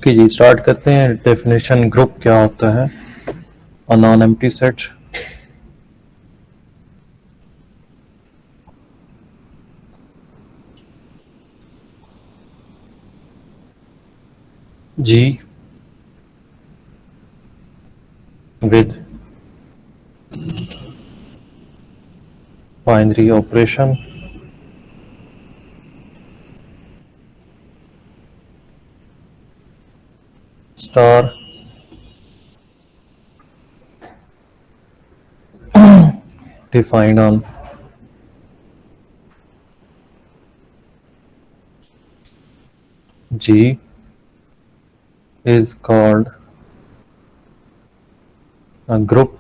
Okay जी, start करते हैं। Definition group क्या होता है? A non empty set G with binary operation star defined on G is called a group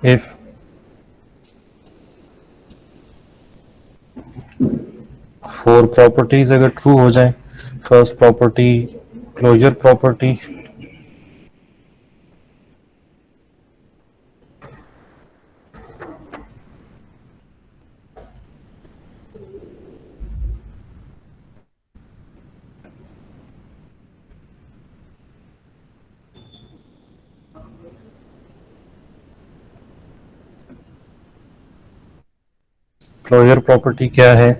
if four properties अगर true हो जाए। First property closure property, closure property क्या है?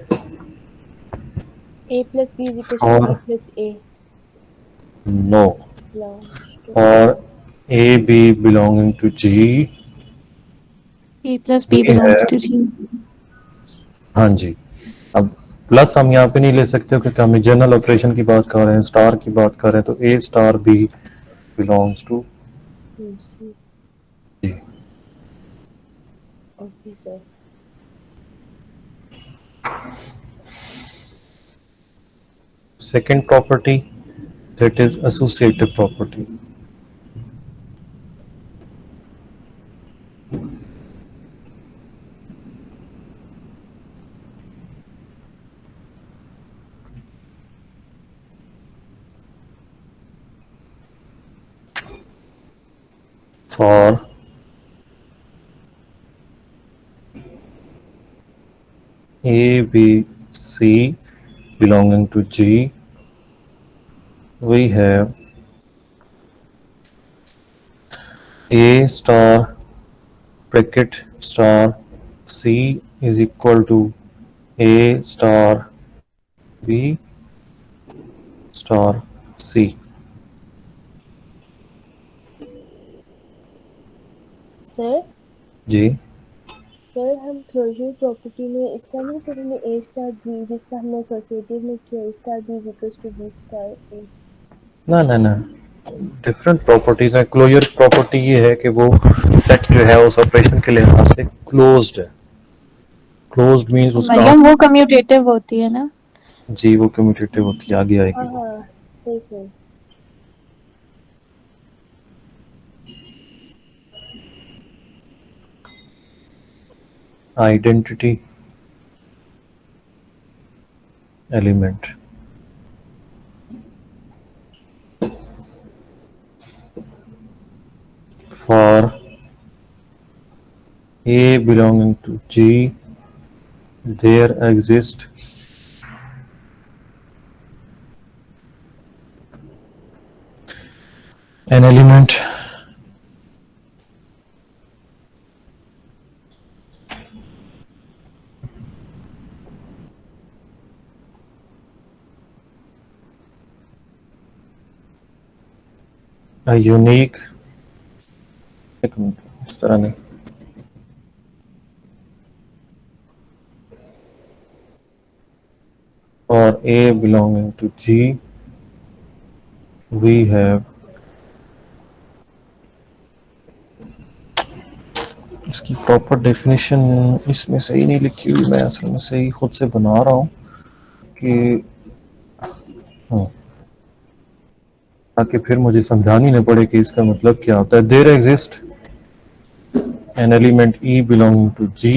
A plus B is equals to for B plus A no, belongs to और A B belonging to G A plus B वी है। belongs to G. हाँ जी, अब plus हम यहाँ पे नहीं ले सकते क्योंकि हम जनरल ऑपरेशन की बात कर रहे हैं, स्टार की बात कर रहे हैं, तो A star B belongs to C. Ji. Okay, sir. Second property that is associative property. For A, B, C belonging to G, we have A star bracket star C is equal to A star B star C. Sir ji, sir हम closure property में इस तरह नहीं करेंगे A star B जिस तरह हमने associative में किया A star B equals to B star A। ना ना ना, डिफरेंट प्रॉपर्टीज है। क्लोजर प्रॉपर्टी ये है कि वो सेट जो है उस ऑपरेशन के लिहाज से क्लोज्ड है। क्लोज्ड मीन्स उसका मतलब वो कम्यूटेटिव होती है ना। जी वो कम्यूटेटिव होती है, आगे आएगी वो। हाँ सही सही। Identity element for A belonging to G, there exists an element a unique, एक मिनट, इस तरह नहीं, for A belonging to G, we have, इसकी प्रॉपर डेफिनेशन इसमें सही नहीं लिखी हुई, मैं असल में सही खुद से बना रहा हूँ कि ताकि फिर मुझे समझानी न पड़े कि इसका मतलब क्या होता है। There exist an element E belonging to G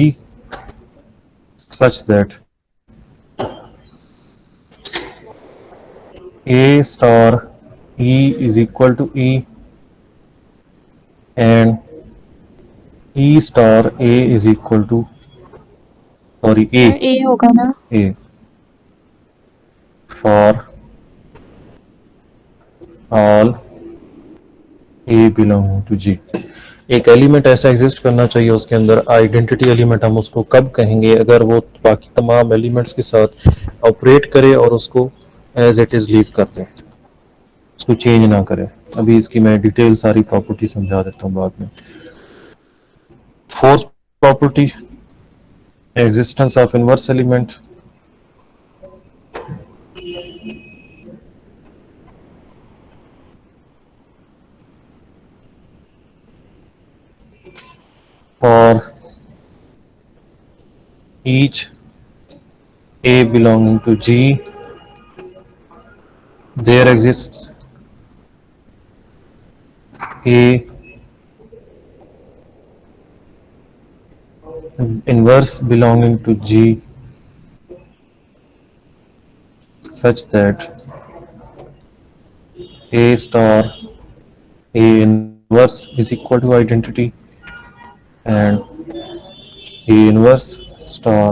such that A star E is equal to E and E star A is equal to, sorry, sir A होगा ना। A for all a belonging to G. एक element ऐसा exist करना चाहिए उसके अंदर, identity element हम उसको कब कहेंगे, अगर वो बाकी तमाम एलिमेंट्स के साथ ऑपरेट करे और उसको एज इट इज लीव कर दे, उसको चेंज ना करे। अभी इसकी मैं डिटेल सारी प्रॉपर्टी समझा देता हूँ बाद में। Fourth property, existence of inverse element. For each A belonging to G, there exists A inverse belonging to G such that A star A inverse is equal to identity and A inverse star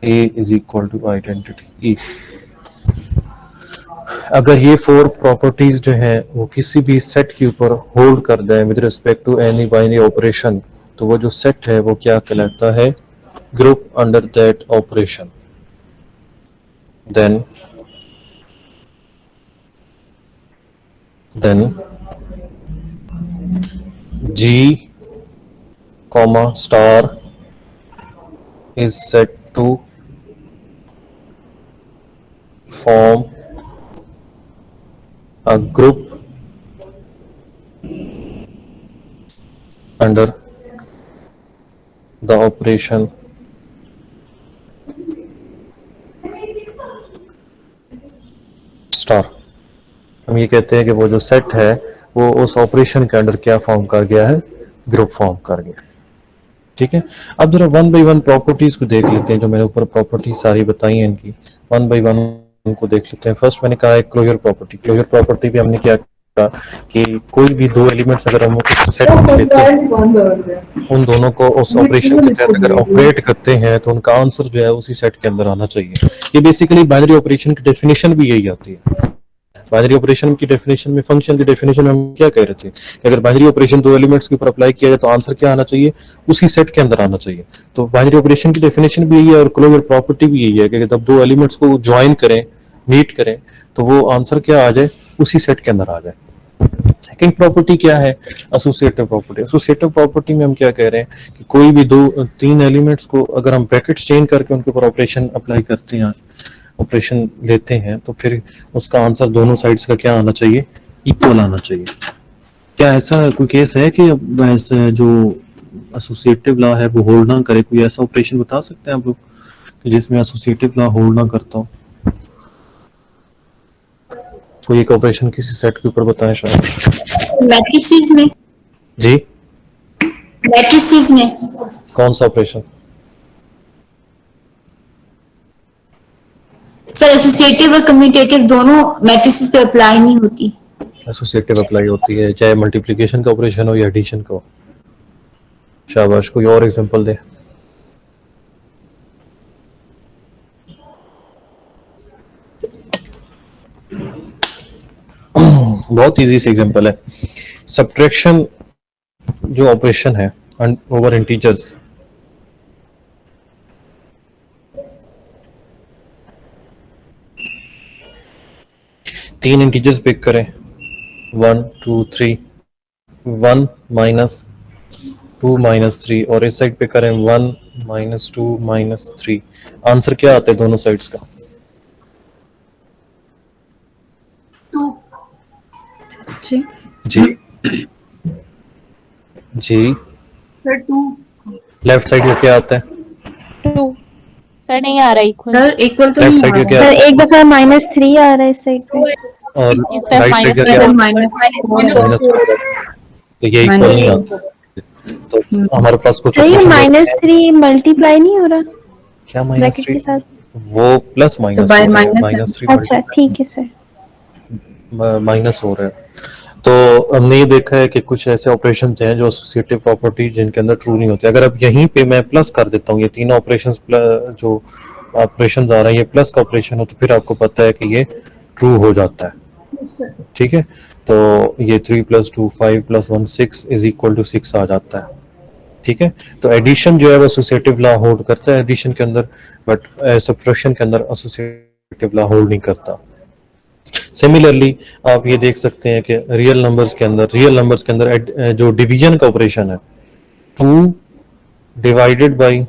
A is equal to identity E। अगर ये four properties जो हैं वो किसी भी set के ऊपर hold कर दें with respect to any binary operation, तो वो जो सेट है वो क्या कहलाता है, group under that operation. Then G comma star is set to form a group under the operation star. हम ये कहते हैं कि वो जो सेट है वो उस ऑपरेशन के अंडर क्या फॉर्म कर गया है, ग्रुप फॉर्म कर गया। ठीक है, अब जरा वन बाय वन प्रॉपर्टीज को देख लेते हैं, जो मैंने ऊपर प्रॉपर्टी सारी बताई है इनकी, वन बाय वन उनको देख लेते हैं। फर्स्ट मैंने कहा है क्लोजर प्रॉपर्टी। क्लोजर प्रॉपर्टी भी हमने क्या कहा कि कोई भी दो एलिमेंट्स अगर हम सेट में लेते हैं, उन दोनों को उस ऑपरेशन के तहत अगर ऑपरेट करते हैं तो उनका आंसर जो है उसी सेट के अंदर आना चाहिए। ये बेसिकली बाइनरी ऑपरेशन की डेफिनेशन भी यही आती है। बाइनरी ऑपरेशन की डेफिनेशन में, फंक्शन की डेफिनेशन में हम क्या कह रहे थे कि अगर बाइनरी ऑपरेशन दो एलिमेंट्स के ऊपर अप्लाई किया जाए तो आंसर क्या आना चाहिए, उसी सेट के अंदर आना चाहिए। तो बाइनरी ऑपरेशन की डेफिनेशन भी यही है और क्लोजर प्रॉपर्टी भी यही है कि जब दो एलिमेंट्स को ज्वाइन करें, मीट करें, तो वो आंसर क्या आ जाए, उसी सेट के अंदर आ जाए। सेकंड प्रॉपर्टी क्या है, एसोसिएटिव प्रॉपर्टी। एसोसिएटिव प्रॉपर्टी में हम क्या कह रहे हैं कि कोई भी दो तीन एलिमेंट्स को अगर हम ब्रैकेट्स चेंज करके उनके ऊपर ऑपरेशन अप्लाई करते हैं, ऑपरेशन लेते हैं, तो फिर उसका आंसर दोनों साइड्स का क्या आना चाहिए, इक्वल आना चाहिए। क्या ऐसा कोई केस है कि वैसे जो एसोसिएटिव लॉ है वो होल्ड ना करे? कोई ऐसा ऑपरेशन बता सकते हैं आप लोग जिसमें एसोसिएटिव लॉ होल्ड ना करता हो? कोई एक ऑपरेशन किसी सेट के ऊपर बताएं शायद। मैट्रिसेस में। जी, मैट्रिसेस में कौन सा ऑपरेशन? सर एसोसिएटिव और कम्यूटेटिव दोनों मैट्रिसेस पे अप्लाई नहीं होती। एसोसिएटिव अप्लाई होती है, चाहे मल्टीप्लिकेशन का ऑपरेशन हो या एडिशन का हो। शाबाश, कोई और एग्जांपल दे। बहुत इजी से एग्जांपल है, सब्ट्रैक्शन जो ऑपरेशन है ओवर इंटीजर्स। तीन इंटीजर्स पिक करें, 1 2 3, 1 माइनस 2 माइनस 3, और इस साइड पे करें 1 माइनस 2 माइनस 3। आंसर क्या आता है दोनों साइड्स का? 2। जी जी जी, सर 2। लेफ्ट साइड में क्या आता है? 2 सर नहीं आ रहा इक्वल। सर इक्वल तो लेफ्ट नहीं साइड आ में क्या रहा आता सर है? एक दफा -3 आ रहा है इस साइड पे और सर, राइट साइड का minus क्या है। आता है? Minus minus. तो ये इक्वल नहीं आता, तो हमारे पास कुछ सही है। ऑपरेशन -3 मल्टीप्लाई नहीं हो रहा क्या माइनस ब्रैकेट के 3, साथ? वो प्लस माइनस by हो रहा है, minus माइनस 3 अच्छा ठीक है सर। माइनस हो रहा है। तो हमने ये देखा है कि कुछ ऐसे ऑपरेशन हैं जो एसोसिएटिव प्रॉपर्टी जिनके अंदर ट्रू नहीं होते। अगर अब यहीं पे मैं प्लस कर देता हूँ, ये तीनों ऑपरेशंस जो ऑपरेशन आ रहे हैं, ये प्लस का ऑपरेशन हो तो फिर आपको पता है कि ये ट्रू हो जाता है, ठीक है। तो ये 3 + 2 5 + 1 6 = 6 आ जाता है, ठीक है। तो एडिशन जो है वो एसोसिएटिव लॉ होल्ड करता है एडिशन के अंदर, बट सब्ट्रैक्शन के अंदर एसोसिएटिव लॉ होल्ड नहीं करता। सिमिलरली आप ये देख सकते हैं कि रियल नंबर्स के अंदर जो डिवीजन का ऑपरेशन है 2 डिवाइडेड बाई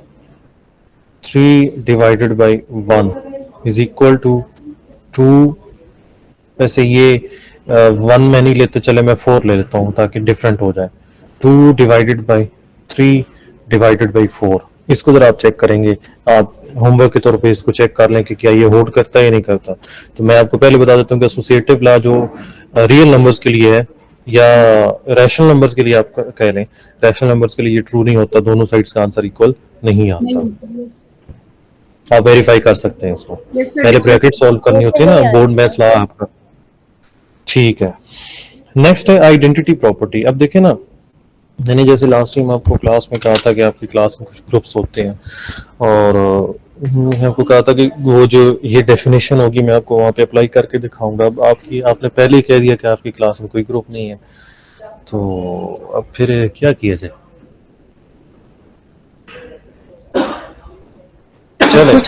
3 डिवाइडेड बाई 1 = 2। वैसे ये 1 में नहीं लेते, चले मैं 4 ले लेता हूँ ताकि डिफरेंट हो जाए। 2 डिवाइडेड बाई 3 डिवाइडेड बाई 4, इसको जरा आप चेक करेंगे, आप होमवर्क के तौर पे इसको चेक कर लें कि क्या ये होल्ड करता है या नहीं करता। तो मैं आपको पहले बता देता हूँ कि एसोसिएटिव लॉ जो रियल नंबर्स के लिए है या रैशनल नंबर्स के लिए आप कह लें, रैशनल नंबर्स के लिए ये ट्रू नहीं होता, दोनों साइड्स का आंसर इक्वल नहीं आता। आप वेरीफाई कर सकते हैं इसको, पहले ब्रैकेट सॉल्व करनी होती है ना, बोर्ड मैथ्स लॉ आपका, ठीक है। नेक्स्ट है आइडेंटिटी प्रॉपर्टी। अब देखें ना, मैंने जैसे लास्ट टाइम आपको क्लास में कहा था कि आपकी क्लास में कुछ ग्रुप्स होते हैं, और मैंने आपको कहा था कि वो जो ये डेफिनेशन होगी मैं आपको वहाँ पे अप्लाई करके दिखाऊंगा। अब आपने पहले ही कह दिया कि आपकी क्लास में कोई ग्रुप नहीं है, तो अब फिर क्या किया जाए? चले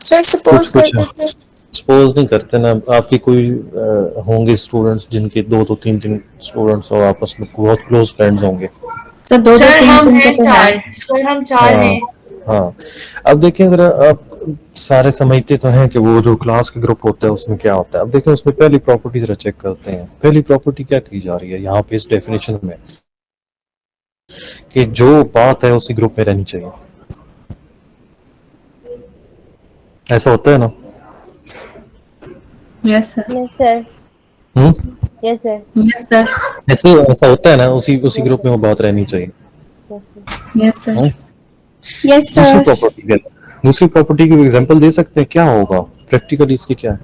सर सपोज कर देते हैं। सपोज नहीं करते ना, आपकी कोई होंगे स्टूडेंट्स जिनके 2 3 स्टूडेंट्स और आपस में बहुत क्लोज फ्रेंड्स होंगे। सर दो सर तीन हम तीन हैं तो है। 4, सर हम 4 हाँ, हैं। हाँ। अब देखिए अगर आप सारे समझते तो हैं कि वो जो क्लास के ग्रुप होता है उसमें क्या होता है। अब देखिए उसमें पहली प्रॉपर्टी जरा चेक करते हैं। पहली प्रॉपर्टी क्या की जा रही है यहाँ पे इस डेफिनेशन में, कि जो बात है उसी ग्रुप में रहनी चाहिए। ऐसा होता है ना? Yes sir, Yes, sir. हम्म, Yes, sir. यस सर, ऐसा होता है ना, उसी ग्रुप में वो बात रहनी चाहिए। Yes, sir. Yes sir. हाँ? यस दूसरी सर। प्रॉपर्टी क्या है? दूसरी प्रॉपर्टी की एग्जांपल दे सकते हैं, क्या होगा प्रैक्टिकली इसकी क्या है?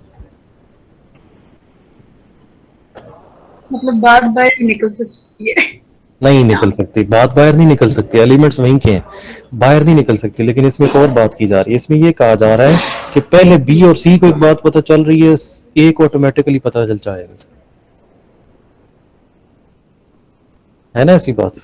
मतलब बात बाहर निकल सकती है। नहीं निकल सकती, बात बाहर नहीं निकल सकती, एलिमेंट्स वहीं के हैं, बाहर नहीं निकल सकती। लेकिन इसमें एक और बात की जा रही है, इसमें ये कहा जा रहा है कि पहले बी और सी को एक बात पता चल रही है, ए को ऑटोमेटिकली पता चल जाएगा, है ना ऐसी बात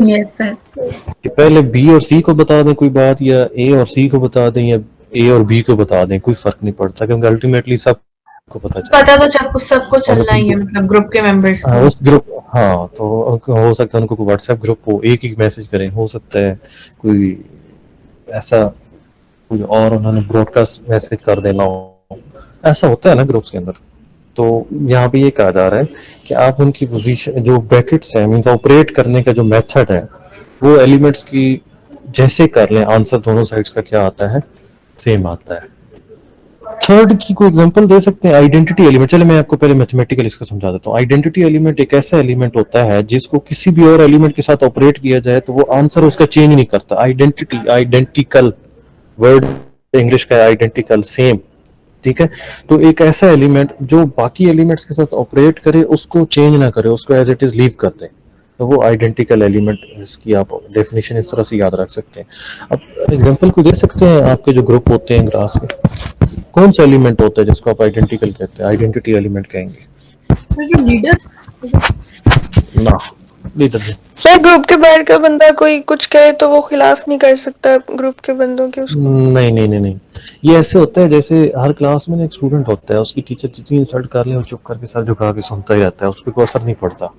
यस सर, कि पहले बी और सी को बता दें कोई बात, या ए और सी को बता दें, या ए और बी को बता दें, कोई फर्क नहीं पड़ता, क्योंकि अल्टीमेटली सबको पता चल पता तो सबको चलना ही है, मतलब ग्रुप के मेंबर्स हाँ, को। उस ग्रुप, हाँ तो हो सकता है उनको कोई व्हाट्सएप ग्रुप हो, एक ही मैसेज करें, हो सकता है कोई ऐसा कोई और उन्होंने ब्रॉडकास्ट मैसेज कर देना हो, ऐसा होता है ना ग्रुप्स के अंदर। तो यहाँ पे ये कहा जा रहा है कि आप उनकी पोजीशन जो ब्रैकेट्स हैं, मींस ऑपरेट करने का जो मेथड है वो एलिमेंट्स की जैसे कर लें, आंसर दोनों साइड्स का क्या आता है, सेम आता है। थर्ड की कोई एग्जांपल दे सकते हैं, आइडेंटिटी एलिमेंट। चले मैं आपको पहले मैथमेटिकल इसका समझा देता हूँ। आइडेंटिटी एलिमेंट एक ऐसा एलिमेंट होता है जिसको किसी भी और एलिमेंट के साथ ऑपरेट किया जाए तो वो आंसर उसका चेंज नहीं करता। आइडेंटिटी, आइडेंटिकल वर्ड इंग्लिश का आइडेंटिकल, सेम, ठीक है। तो एक ऐसा एलिमेंट जो बाकी एलिमेंट्स के साथ ऑपरेट करे, उसको चेंज ना करे, उसको एज इट इज लीव कर दे, तो वो आइडेंटिकल एलिमेंट, इसकी आप डेफिनेशन इस तरह से याद रख सकते हैं। अब एग्जांपल को दे सकते हैं, आपके जो ग्रुप होते हैं क्लास के, कौन सा एलिमेंट होता है जिसको आप आइडेंटिकल कहते हैं, आइडेंटिटी एलिमेंट कहेंगे जो लीडर ना? लीडर सर ग्रुप के बाहर का बंदा कोई कुछ कहे तो वो खिलाफ नहीं कर सकता ग्रुप के बंदों के उसको। नहीं नहीं नहीं नहीं, ये ऐसे होता है जैसे हर क्लास में एक स्टूडेंट होता है, उसकी टीचर जितनी इंसल्ट कर ले वो चुप करके सर झुका के सुनता ही रहता है, उस पर कोई असर नहीं पड़ता,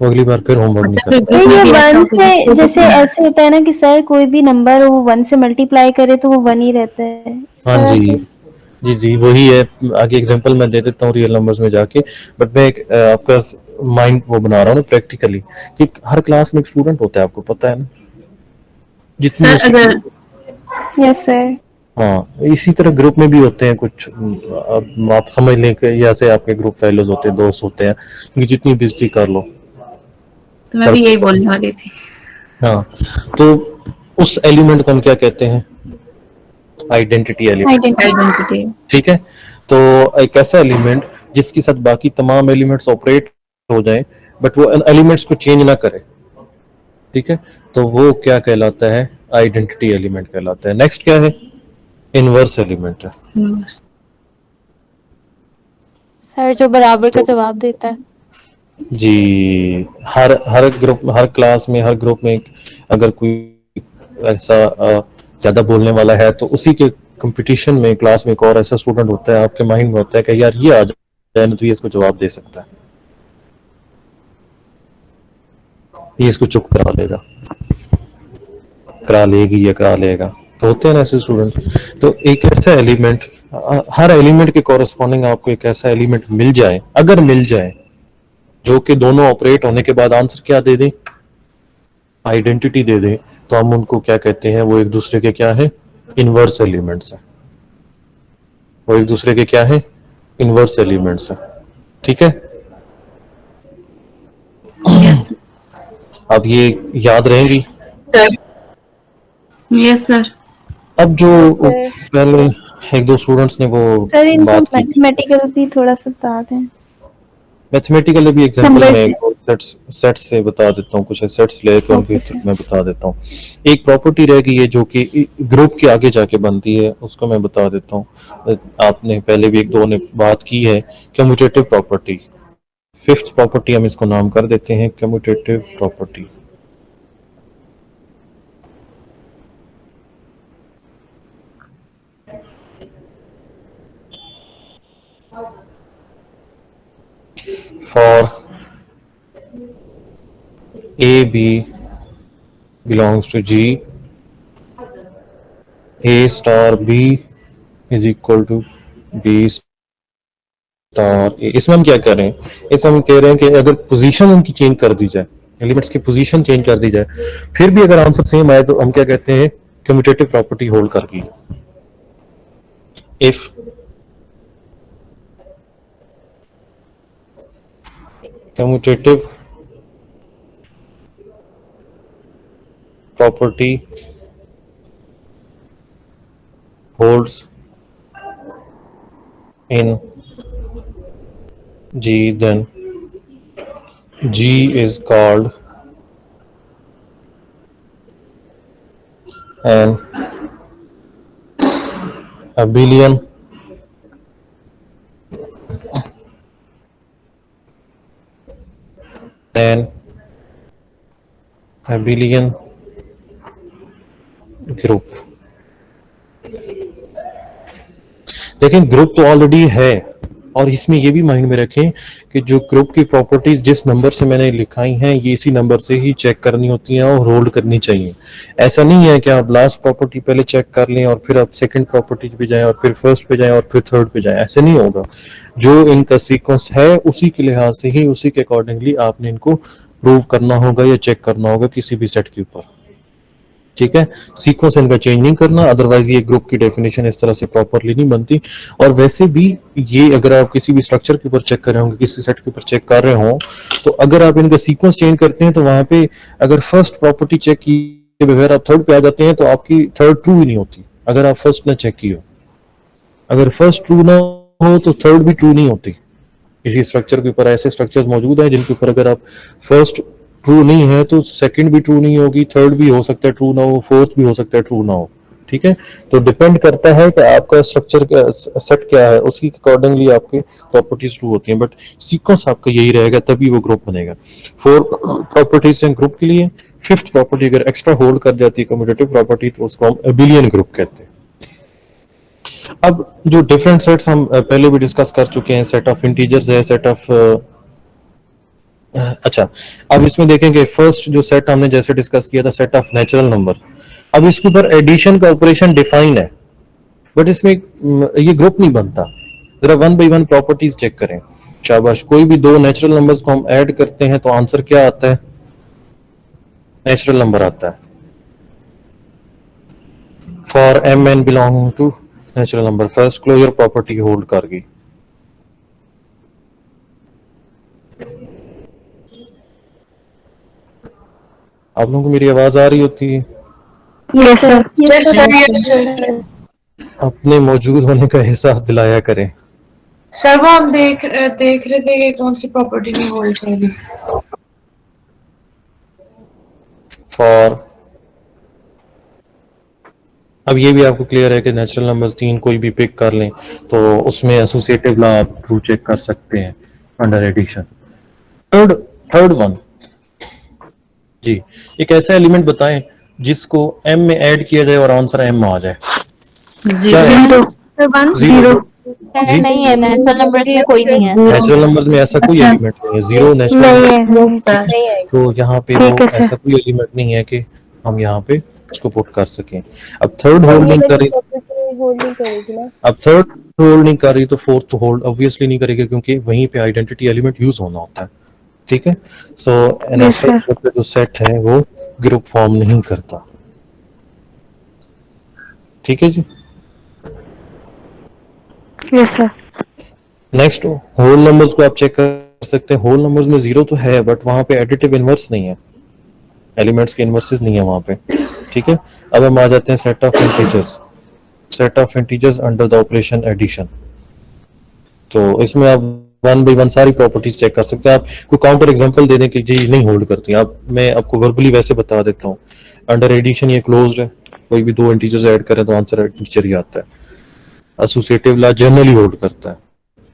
वो अगली बार फिर होमवर्क नहीं करता। ये 1 से जैसे ऐसे होता है ना कि सर कोई भी नंबर वो 1 से मल्टीप्लाई करे तो वो 1 ही रहता है, इस हाँ तरह जी से। जी जी, वही है। आगे एग्जांपल मैं दे देता हूँ रियल नंबर्स में जाके, बट मैं एक आपका माइंड वो बना रहा हूँ ना प्रैक्टिकली, कि हर क्लास में एक स्टूडेंट होता है, आपको पता है ना, जितनी सर अगर यस सर। हाँ, इसी तरह ग्रुप में भी होते हैं कुछ, अब आप समझ लें कि जैसे आपके ग्रुप फेलोज होते हैं, दोस्त होते हैं, उनकी जितनी बेइज्जती कर लो। तो मैं भी यही बोलने वाली थी। हाँ, तो उस एलिमेंट को हम क्या कहते हैं, आइडेंटिटी एलिमेंट, आइडेंटिटी, ठीक है। तो एक ऐसा एलिमेंट जिसके साथ बाकी तमाम एलिमेंट्स ऑपरेट हो जाएं बट वो एलिमेंट्स को चेंज ना करे, ठीक है, तो वो क्या कहलाता है, आइडेंटिटी एलिमेंट कहलाता है। नेक्स्ट क्या है? इनवर्स एलिमेंट है। सर जो बराबर का जवाब देता है। जी, हर ग्रुप, हर क्लास में, हर ग्रुप में अगर कोई ऐसा ज्यादा बोलने वाला है तो उसी के कंपटीशन में क्लास में एक और ऐसा स्टूडेंट होता है, आपके माइंड में होता है कि यार ये आ जाए ना तो ये इसको जवाब दे सकता है, ये इसको चुप करा लेगा, करा लेगी या करा लेगा, तो होते हैं ना ऐसे स्टूडेंट। तो एक ऐसा एलिमेंट, हर एलिमेंट के कॉरेस्पॉन्डिंग आपको एक ऐसा एलिमेंट मिल जाए, अगर मिल जाए, जो कि दोनों ऑपरेट होने के बाद आंसर क्या दे दें? आइडेंटिटी दे दें, तो हम उनको क्या कहते हैं? वो एक दूसरे के क्या है? इनवर्स एलिमेंट्स है। वो एक दूसरे के क्या है? इनवर्स एलिमेंट्स है। ठीक है, अब ये याद रहेंगी। Yes sir. अब जो सर। पहले एक दो स्टूडेंट्स ने वो सर इनको बात की, मैथमेटिकल भी थोड़ा सा बता दें। मैथमेटिकल भी एग्जांपल Numbers में सेट्स से बता देता हूँ, कुछ सेट्स लेके उनके Okay, मैं बता देता हूँ। एक प्रॉपर्टी रह गई है जो कि ग्रुप के आगे जाके बनती है, उसको मैं बता देता हूँ। आपने पहले भी एक दो ने बात की है, कम्यूटेटिव प्रॉपर्टी। फिफ्थ प्रॉपर्टी हम इसको नाम कर देते हैं commutative property. For A, B belongs to G, A star B is equal to B star A। इसमें हम क्या कर रहे हैं? इसमें हम कह रहे हैं कि अगर पोजीशन उनकी चेंज कर दी जाए, एलिमेंट्स की पोजीशन चेंज कर दी जाए, फिर भी अगर आंसर सेम आए तो हम क्या कहते हैं? कम्यूटेटिव प्रॉपर्टी होल्ड कर गई। If commutative property holds in G, then G is called an abelian group. लेकिन ग्रुप तो ऑलरेडी है, और इसमें ये भी माइंड में रखें कि जो ग्रुप की प्रॉपर्टीज जिस नंबर से मैंने लिखाई हैं, ये इसी नंबर से ही चेक करनी होती हैं और होल्ड करनी चाहिए। ऐसा नहीं है कि आप लास्ट प्रॉपर्टी पहले चेक कर लें और फिर आप सेकंड प्रॉपर्टी पे जाएं और फिर फर्स्ट पे जाएं और फिर थर्ड पे जाएं, ऐसे नहीं होगा। जो इनका सीक्वेंस है उसी के लिहाज से ही, उसी के अकॉर्डिंगली आपने इनको प्रूव करना होगा या चेक करना होगा किसी भी सेट के ऊपर। ठीक है, सीक्वेंस इनका चेंज नहीं करना, अदरवाइज ये ग्रुप की डेफिनेशन इस तरह से प्रॉपरली नहीं बनती। और वैसे भी ये अगर आप किसी भी स्ट्रक्चर के ऊपर चेक कर रहे होंगे, किसी सेट के ऊपर चेक कर रहे हो, तो अगर आप इनका सीक्वेंस चेंज करते हैं तो वहां पे अगर फर्स्ट प्रॉपर्टी चेक किए बगैर आप थर्ड पे आ जाते हैं तो आपकी थर्ड ट्रू ही नहीं होती, अगर आप फर्स्ट ना चेक की हो। अगर फर्स्ट ट्रू ना हो तो थर्ड भी ट्रू नहीं होती। इसी स्ट्रक्चर के ऊपर ऐसे स्ट्रक्चर्स मौजूद हैं जिनके ऊपर अगर आप फर्स्ट ट्रू नहीं है तो सेकंड भी ट्रू नहीं होगी, थर्ड भी हो सकता है ट्रू ना हो, फोर्थ भी हो सकता है ट्रू ना हो। ठीक है, तो डिपेंड करता है कि आपका स्ट्रक्चर का सेट क्या है, उसकी अकॉर्डिंगली आपके प्रॉपर्टीज ट्रू होती हैं, बट सीक्वेंस आपका यही रहेगा, तभी वो ग्रुप बनेगा। 4 प्रॉपर्टीज हैं ग्रुप के लिए। फिफ्थ प्रॉपर्टी अगर एक्स्ट्रा होल्ड कर जाती है कम्यूटेटिव प्रॉपर्टी, तो उसको हम एबिलियन ग्रुप कहते हैं। अब जो डिफरेंट सेट्स हम पहले भी डिस्कस कर चुके हैं, सेट ऑफ इंटीजर्स है, सेट ऑफ अच्छा, अब इसमें देखेंगे फर्स्ट जो सेट हमने जैसे डिस्कस किया था, सेट ऑफ नेचुरल नंबर। अब इसके ऊपर एडिशन का ऑपरेशन डिफाइन है, बट इसमें ये ग्रुप नहीं बनता। जरा 1 by 1 प्रॉपर्टीज चेक करें। शाबाश, कोई भी दो नेचुरल नंबर्स को हम ऐड करते हैं तो आंसर क्या आता है? नेचुरल नंबर आता है। For mn belonging to natural number, first closure property hold कर गई। आप लोगों को मेरी आवाज आ रही होती है? Yes sir. अपने मौजूद होने का एहसास दिलाया करें। सर वो हम देख रहे थे कि कौन सी प्रॉपर्टी नहीं होल्ड करेगी। फॉर अब ये भी आपको क्लियर है कि नेचुरल नंबर्स 3 कोई भी पिक कर लें तो उसमें एसोसिएटिव लॉ आप ट्रू चेक कर सकते हैं अंडर एडिशन। थर्ड वन जी, एक ऐसा एलिमेंट बताएं जिसको m में ऐड किया जाए और आंसर m में आ जाए। जीरो जीरो जी, नहीं है, नेचुरल नंबर में कोई नहीं है। नेचुरल नंबर्स में ऐसा कोई एलिमेंट नहीं है, जीरो नेचुरल नहीं आएगा। तो यहाँ पे वो ऐसा कोई एलिमेंट नहीं है कि हम यहाँ पे उसको पुट कर सकें। अब थर्ड होल्ड नहीं कर रही, होल्ड नहीं करेगी ना। अब थर्ड होल्ड नहीं कर रही तो फोर्थ तो होल्ड ऑब्वियसली नहीं करेगी क्योंकि वहीं पे आइडेंटिटी एलिमेंट यूज होना होता है। ठीक है, सो एनएसएल जो सेट है वो ग्रुप फॉर्म नहीं करता। ठीक है जी, yes sir. Next whole numbers को आप चेक कर सकते हैं। होल नंबर्स में जीरो तो है बट वहां पे एडिटिव इनवर्स नहीं है, एलिमेंट्स के इनवर्सेस नहीं है वहां पे। ठीक है, अब हम आ जाते हैं set of integers, set of integers under the operation addition. तो इसमें आप वन बाई वन सारी प्रॉपर्टीज चेक कर सकते हैं। आप कोई काउंटर एग्जांपल दे दें कि जी नहीं होल्ड करती, आप मैं आपको वर्बली वैसे बता देता हूँ। अंडर एडिशन ये क्लोज्ड है, कोई भी दो इंटीजर्स ऐड करें तो आंसर इंटीजर ही आता है। एसोसिएटिव लॉ जनरली होल्ड करता है,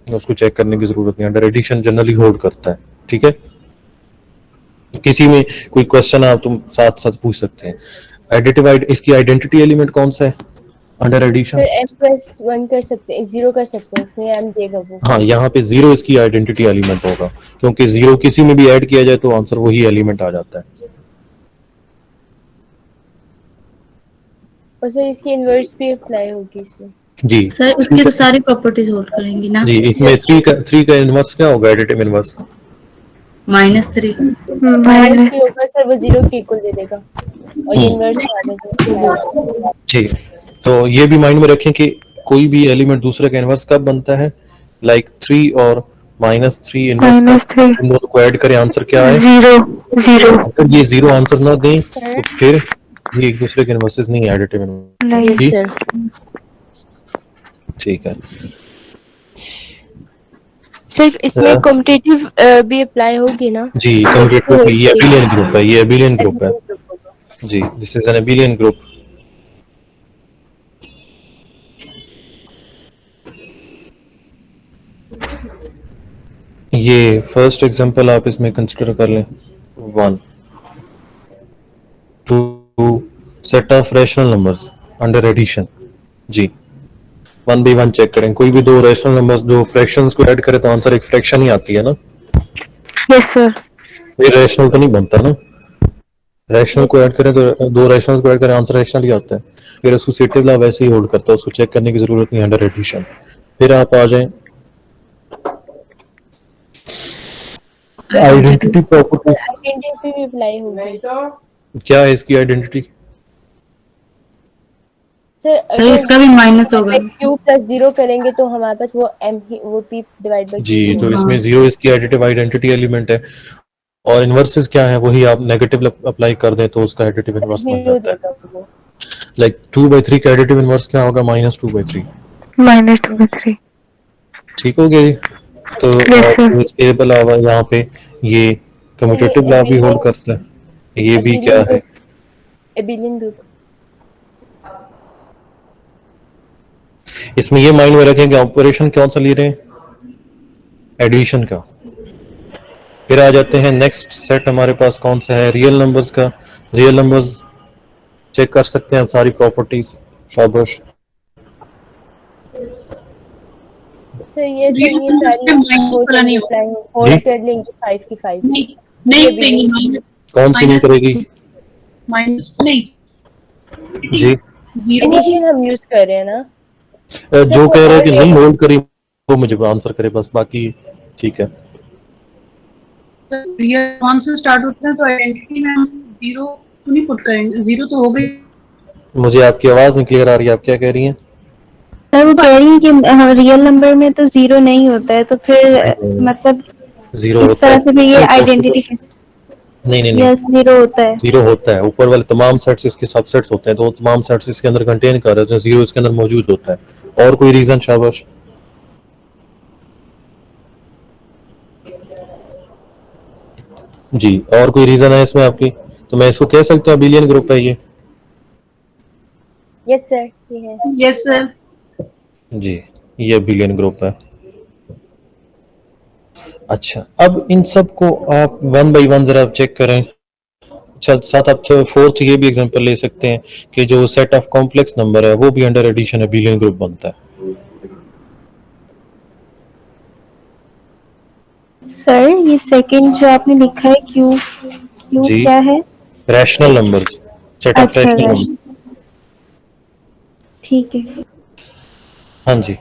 उसको चेक करने की जरूरत नहीं, अंडर एडिशन जनरली होल्ड करता है। ठीक है, किसी में कोई क्वेश्चन आप तुम साथ साथ पूछ सकते हैं। एडिटिव इसकी आइडेंटिटी एलिमेंट कौन सा है अंडर एडिशन? सर m+1 कर सकते हैं, 0 कर सकते हैं, इसमें m देगा वो। हाँ, यहाँ पे जीरो इसकी आइडेंटिटी एलिमेंट होगा क्योंकि जीरो किसी में भी ऐड किया जाए तो आंसर वही एलिमेंट आ जाता है। और सर इसकी इनवर्स भी अप्लाई होगी इसमें। जी सर इसकी तो सारी प्रॉपर्टीज होल्ड करेंगी ना। जी, इसमें थ्री का इनवर्स क्या होगा, एडिटिव इनवर्स? -3 माइनस भी होगा सर, वो 0 के इक्वल दे देगा और ये इनवर्स माइनस। ठीक है, तो ये भी माइंड में रखें कि कोई भी एलिमेंट दूसरे का इनवर्स कब बनता है, लाइक 3 और -3 इनवर्स इन दोनों को ऐड करें आंसर क्या है? जीरो। अगर ये जीरो आंसर ना दें तो फिर ये एक दूसरे के इनवर्सेस नहीं, एडिटिव इनवर्स। Yes sir. ठीक है, सिर्फ इसमें कॉम्पिटिटिव भी अप्लाई होगी ना? जी कम्यूटेटिव, ये एबिलियन ग्रुप है, ये एबिलियन ग्रुप है ji, this is an abelian group. ये फर्स्ट एग्जांपल आप इसमें कंसीडर कर लें। 1 2 set of rational numbers under addition. Ji, 1 by 1 check करें, कोई भी दो रैशनल नंबर्स दो फ्रैक्शंस को ऐड करें तो आंसर एक फ्रैक्शन ही आती है ना। Yes sir. ये रैशनल तो नहीं बनता ना, रैशनल को ऐड करें तो दो रैशनल्स को ऐड करें आंसर रैशनल ही आता है। फिर एसोसिएटिव लॉ वैसे ही होल्ड करता है, उसको चेक करने की जरूरत नहीं अंडर एडिशन। फिर आप आ जाएं आइडेंटिटी प्रॉपर्टी। आइडेंटिटी भी अप्लाई होगी। क्या है इसकी आइडेंटिटी? सर सर इसका भी माइनस होगा। q+0 करेंगे तो हमारे पास वो m ही वो p डिवाइड बाय जी, तो इसमें जीरो इसकी एडिटिव आइडेंटिटी एलिमेंट है और इनवर्सेस क्या है वही आप नेगेटिव अप्लाई कर दें तो उसका एडिटिव इनवर्स बन जाता है। लाइक 2/3 का एडिटिव इनवर्स क्या होगा? -2/3। -2/3। ठीक हो गया जी। तो इसके अलावा यहाँ पे ये कम्यूटेटिव लॉ भी होल्ड करता है। ये भी क्या है? Abelian group. इसमें ये माइंड में रखें कि ऑपरेशन कौन सा ले रहे हैं, एडिशन का। फिर आ जाते हैं नेक्स्ट सेट हमारे पास कौन सा है, रियल नंबर्स का। रियल नंबर्स चेक कर सकते हैं सारी प्रॉपर्टीज। शाबाश। सर ये सारी होल्ड कर लेंगे 5 की 5। नहीं करेंगी, कौन सी नहीं करेगी माइनस नहीं, जी? जीरो एडिशन हम यूज कर रहे हैं ना। जो कह रहे हैं कि नहीं होल्ड करी वो मुझे आंसर करे बस, बाकी ठीक है। रियल वन से स्टार्ट होते हैं तो आइडेंटिटी में हम जीरो तो नहीं पुट करेंगे, जीरो तो हो गई। मुझे आपकी आवाज नहीं क्लियर आ रही है, आप क्या कह रही हैं? सर वो कह रही है कि रियल नंबर में तो 0 नहीं होता है, तो फिर मतलब जीरो इस होता तरह है? से भी ये आइडेंटिटी नहीं, यस 0 होता है। जीरो होता है। ऊपर वाले तमाम सेट्स इसके सबसेट्स होते हैं, तो वो तमाम सेट्स इसके अंदर कंटेन कर रहे हैं, तो जीरो इसके अंदर मौजूद होता है। और कोई रीजन? शाबाश। जी, और कोई रीजन है इसमें आपकी? तो मैं इसको कह सकता हूँ एबिलियन ग्रुप है ये। यस सर, ये है। Yes sir. जी, ये अबिलियन ग्रुप है। अच्छा, अब इन सब को आप वन बाय वन जरा चेक करें। साथ आप फोर्थ ये भी एग्जांपल ले सकते हैं कि जो सेट ऑफ कॉम्प्लेक्स नंबर है वो भी अंडर एडिशन अबिलियन ग्रुप बनता है। सर ये सेकंड जो आपने लिखा है क्यू, क्यू जी, क्या है? रैशनल नंबर्स, सेट ऑफ अच्छा रैशनल रैश, नंबर। ठीक है। हाँ जी,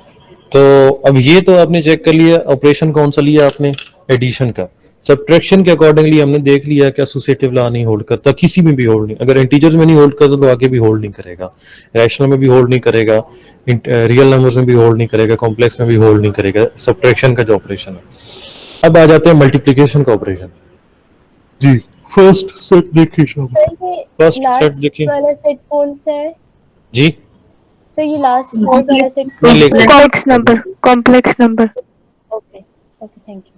तो अब ये तो आपने चेक कर लिया। ऑपरेशन कौन सा लिया आपने? एडिशन का। सब्ट्रैक्शन के अकॉर्डिंगली हमने देख लिया कि एसोसिएटिव लॉ नहीं होल्ड करता, किसी में भी होल्ड नहीं। अगर इंटीजर्स में नहीं होल्ड करता तो आगे भी होल्ड नहीं करेगा, रैशनल में भी होल्ड नहीं करेगा, रियल नंबर्स में भी होल्ड नहीं करेगा, कॉम्प्लेक्स में भी होल्ड नहीं करेगा, सब्ट्रैक्शन का जो ऑपरेशन है। अब आ जाते हैं मल्टीप्लिकेशन का ऑपरेशन। जी, फर्स्ट सेट देखिए शाबाश। सर ये फर्स्ट सेट लास्ट देखिए वाला सेट कौन सा है? जी। सर ये लास्ट फोर्थ वाला सेट ये कौन लेकर- कॉम्प्लेक्स नंबर, कॉम्प्लेक्स नंबर। सा? Okay okay, thank you.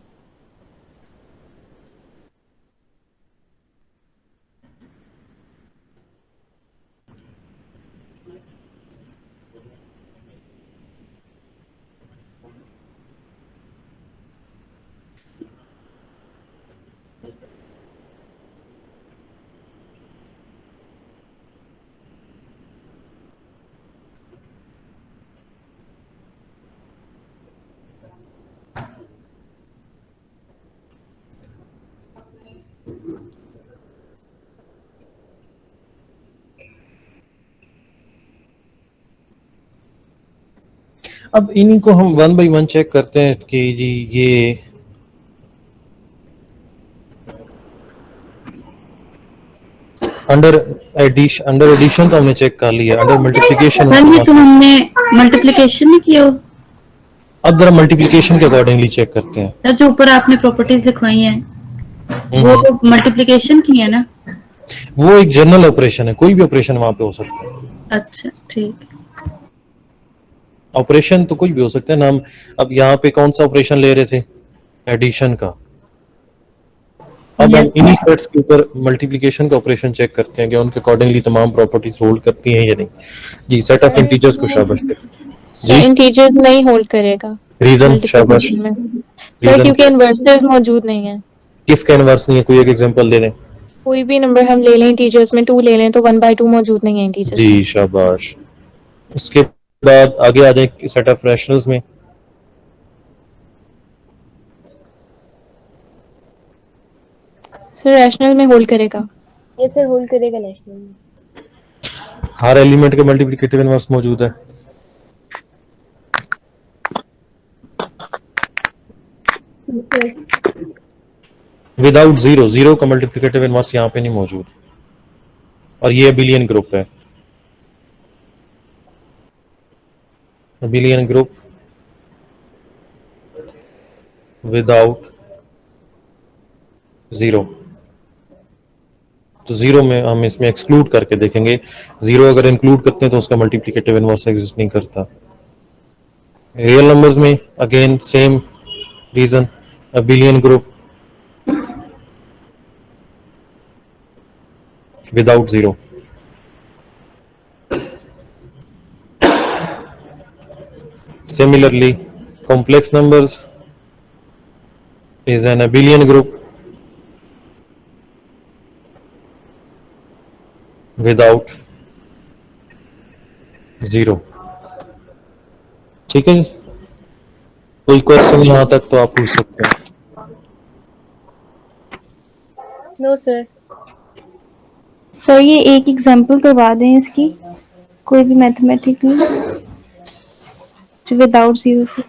अब इन्हीं को हम वन बाय वन चेक करते हैं कि जी ये अंडर एडिशन तो हमने चेक कर लिया, अंडर मल्टीप्लिकेशन। हाँ जी, तो हमने मल्टीप्लिकेशन नहीं किया हो। अब जरा मल्टीप्लिकेशन के अकॉर्डिंगली चेक करते हैं। सर जो ऊपर आपने प्रॉपर्टीज लिखवाई हैं वो मल्टीप्लिकेशन की है ना? वो एक जनरल ऑपरेशन है, कोई भी ऑपरेशन वहां पे हो सकता है। अच्छा ठीक है। ऑपरेशन तो कोई भी हो सकता है ना। हम अब यहाँ पे कौन सा ऑपरेशन ले रहे थे? एडिशन का। अब हम Yes. इन्हीं सेट्स के ऊपर मल्टीप्लिकेशन का ऑपरेशन चेक करते हैं कि उनके अकॉर्डिंगली तमाम प्रॉपर्टीज होल्ड करती हैं या नहीं। जी, सेट ऑफ इंटीजर्स को शाबाश दे। जी, इंटीजर नहीं होल्ड करेगा रीजन शाबाश। multiplication में। सर रीजन क्योंकि इन्वर्सेस मौजूद नहीं है। किसका इनवर्स नहीं है? कोई एक एग्जांपल दे दें। कोई भी नंबर हम ले लें इंटीजर्स में 2 ले लें तो 1/2 मौजूद नहीं है इंटीजर्स में। जी शाबाश। उसके बाद आगे आ जाए सेट ऑफ रैशनल्स में। सर रैशनल में होल्ड करेगा। ये सर होल्ड करेगा नेशनल में। हर एलिमेंट का मल्टीप्लिकेटिव इनवर्स मौजूद है। विदाउट जीरो, जीरो का मल्टीप्लिकेटिव इनवर्स यहाँ पे नहीं मौजूद। और ये अबिलियन ग्रुप है। Abelian group without zero. तो जीरो में हम इसमें एक्सक्लूड करके देखेंगे। जीरो अगर इंक्लूड करते हैं तो उसका मल्टीप्लिकेटिव इनवर्स एग्जिस्ट नहीं करता। रियल नंबर्स में again same reason, abelian group without zero. Similarly, complex numbers is an abelian group without zero. ठीक है जी, कोई क्वेश्चन यहाँ तक तो आप पूछ सकते हैं। No sir. सर ये एक एग्जांपल करवा दें इसकी, कोई भी मैथमेटिकली जो विदाउट जीरो से।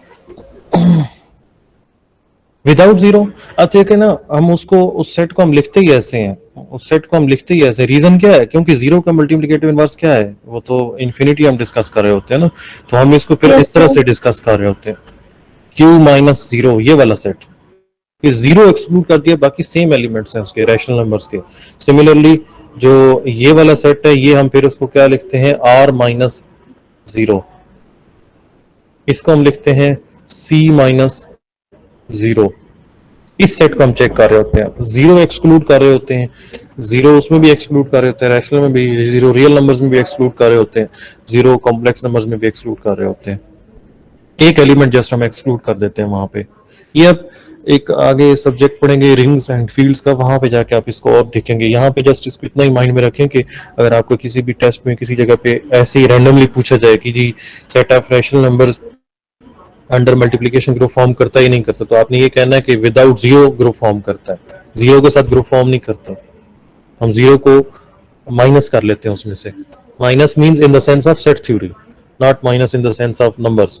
Without zero. अब देखिए ना, हम उसको उस सेट को हम लिखते ही ऐसे हैं, उस सेट को हम लिखते ही ऐसे। रीजन क्या है? क्योंकि जीरो का मल्टीप्लिकेटिव इनवर्स क्या है? वो तो इन्फिनिटी हम डिस्कस कर रहे होते हैं ना, तो हम इसको फिर इस तरह से डिस्कस कर रहे होते हैं। क्यू माइनस जीरो, ये वाला सेट, कि जीरो एक्सक्लूड कर दिया, बाकी सेम एलिमेंट्स हैं उसके, रैशनल नंबर्स के। सिमिलरली जो ये वाला सेट है, ये हम फिर उसको क्या लिखते हैं? R minus zero. इसको हम लिखते हैं सी माइनस जीरो। इस सेट को हम चेक कर रहे होते हैं, जीरो एक्सक्लूड कर रहे होते हैं, जीरो उसमें भी एक्सक्लूड कर रहे होते हैं, रैशनल में भी, जीरो रियल नंबर्स में भी एक्सक्लूड कर रहे होते हैं, जीरो कॉम्प्लेक्स नंबर्स में भी एक्सक्लूड कर रहे होते हैं। एक एलिमेंट जस्ट हम एक्सक्लूड कर देते हैं वहां पे। ये अब एक आगे सब्जेक्ट पढ़ेंगे रिंग्स एंड फील्ड्स का, वहां पे जाके आप इसको और देखेंगे। यहाँ पे जस्ट इसको इतना ही माइंड में रखें कि अगर आपको किसी भी टेस्ट में किसी जगह पे ऐसे ही रैंडमली पूछा जाए कि ji set of rational numbers under multiplication group form करता ही नहीं करता, तो आपने ये कहना है कि विदाउट जीरो ग्रुप फॉर्म करता है, जीरो के साथ ग्रुप फॉर्म नहीं करता। हम जीरो को माइनस कर लेते हैं उसमें से। Minus means in the sense of set theory, not minus in the sense of numbers.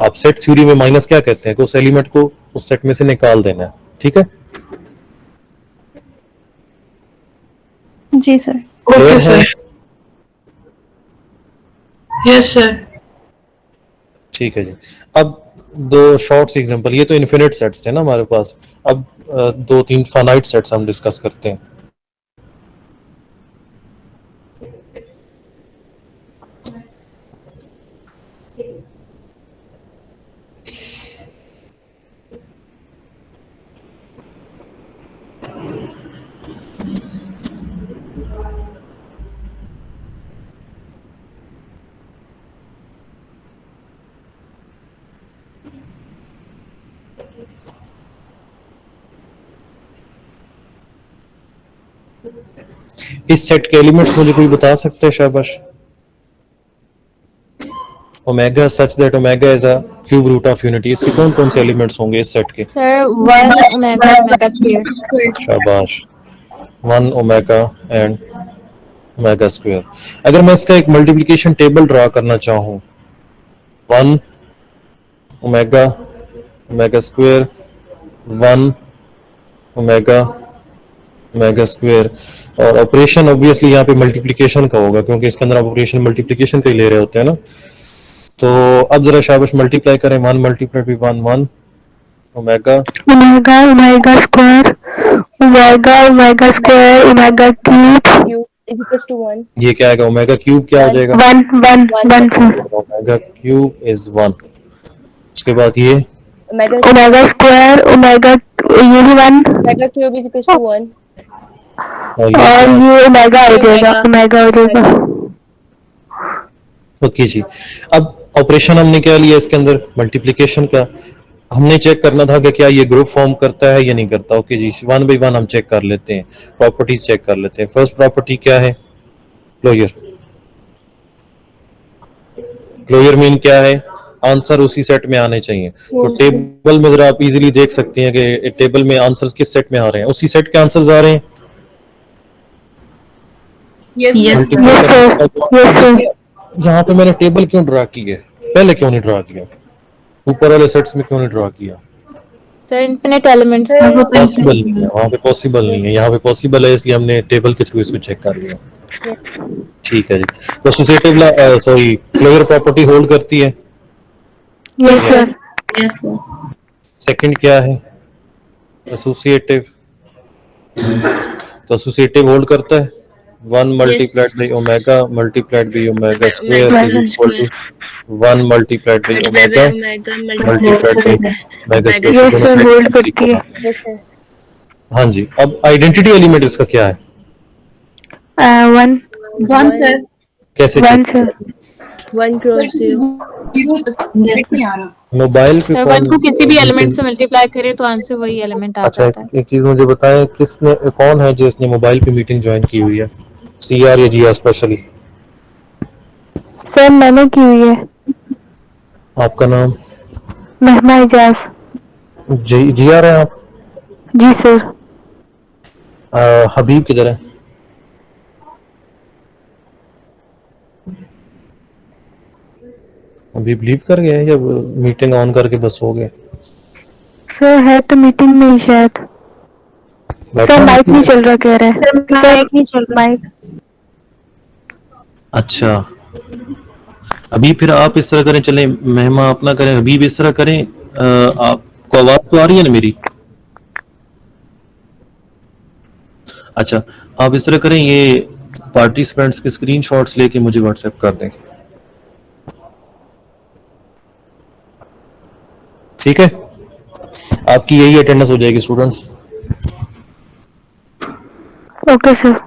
आप सेट थ्योरी में माइनस क्या कहते हैं कि उस एलिमेंट को उस सेट में से निकाल देना है, ठीक है? Ji sir. Okay sir, yes sir. ठीक है जी। अब दो शॉर्ट्स एग्जांपल, ये तो इनफिनिट सेट्स थे ना हमारे पास, अब दो तीन फाइनाइट सेट्स हम डिस्कस करते हैं। इस सेट के एलिमेंट्स मुझे कोई बता सकता है? शाबाश। Omega such that omega is a cube root of unity, इसके कौन कौन से एलिमेंट्स होंगे इस सेट के? Sir 1 omega omega square. शाबाश, 1 ओमेगा एंड ओमेगा स्क्वायर। अगर मैं इसका एक मल्टीप्लिकेशन टेबल ड्रा करना चाहूं, 1 omega omega square 1 omega omega square, और ऑपरेशन ऑब्वियसली यहाँ पे मल्टीप्लिकेशन का होगा क्योंकि इसके अंदर ऑपरेशन मल्टीप्लिकेशन का ही ले रहे होते हैं ना। तो अब जरा शाबाश मल्टीप्लाई करें, 1 multiply by 1 1 omega omega omega square omega omega square omega cube Q is equals to 1. ये क्या आएगा? ओमेगा क्यूब क्या हो जाएगा? 1 सर। Omega cube is 1। उसके बाद ये Omega ओमेगा स्क्वायर ओमेगा ये भी 1 omega cube is equals to 1. और ये और ये ओमेगा हो जाएगा, ओमेगा हो जाएगा। ओके जी। अब ऑपरेशन हमने क्या लिया इसके अंदर? मल्टीप्लिकेशन का। हमने चेक करना था कि क्या ये ग्रुप फॉर्म करता है या नहीं करता। ओके जी, 1 बाय 1 हम चेक कर लेते हैं, प्रॉपर्टीज चेक कर लेते हैं। फर्स्ट प्रॉपर्टी क्या है? क्लोजर। क्लोजर मीन क्या है? आंसर उसी सेट में आने चाहिए। तो टेबल में जरा आप इजीली देख सकते हैं कि टेबल में आंसर्स किस सेट में आ रहे हैं, उसी सेट के आंसर्स आ रहे हैं। Yes yes sir. यहाँ पे मैंने टेबल क्यों ड्रा की है? पहले क्यों नहीं ड्रा किया? ऊपर वाले सेट्स में क्यों नहीं ड्रा किया? सर इन्फिनिट एलिमेंट्स पॉसिबल नहीं है, वहाँ पे पॉसिबल नहीं है, यहाँ पे पॉसिबल है, इसलिए हमने टेबल के थ्रू इसको चेक कर लिया। ठीक है जी। तो associative sorry closure property hold करती है। Yes sir. Yes sir. Second क्या है? एसोसिएटिव। तो एसोसिएटिव होल्ड करता है। 1 multiplied by omega multiplied by omega square is equal to 1 multiplied by omega multiplied by omega square. Yes sir, hold करती है। Yes, sir. हाँ जी। अब आइडेंटिटी एलिमेंट इसका क्या है? 1 1 सर। कैसे 1 सर। 1 cross 0. नहीं आ रहा। मोबाइल पे सर 1 को किसी भी एलिमेंट से मल्टीप्लाई करें तो आंसर वही एलिमेंट आ अच्छा, जाता है। एक चीज मुझे बताएं, किसने कौन है जो इसने मोबाइल पे मीटिंग ज्वाइन की हुई है? सीआर या जीआर स्पेशली? सर मैंने की हुई है। आपका नाम? महमा इजाज। जीआर है आप? जी सर। हबीब किधर है? अभी लीव कर गए हैं या मीटिंग ऑन करके बस हो गए? सर है तो मीटिंग में ही शायद। सर माइक नहीं चल रहा कह रहे हैं। सर माइक नहीं चल रहा। माइक। अच्छा, अभी फिर आप इस तरह करें, चलें मेहमा अपना करें, हबीब इस तरह करें। आपको आवाज तो आ रही है ना मेरी? अच्छा, आप इस तरह करें, ये पार्टिसिपेंट्स के स्क्रीनशॉट्स लेके मुझे व्हाट्सएप कर दें, ठीक है? आपकी यही अटेंडेंस हो जाएगी स्टूडेंट्स। Okay sir.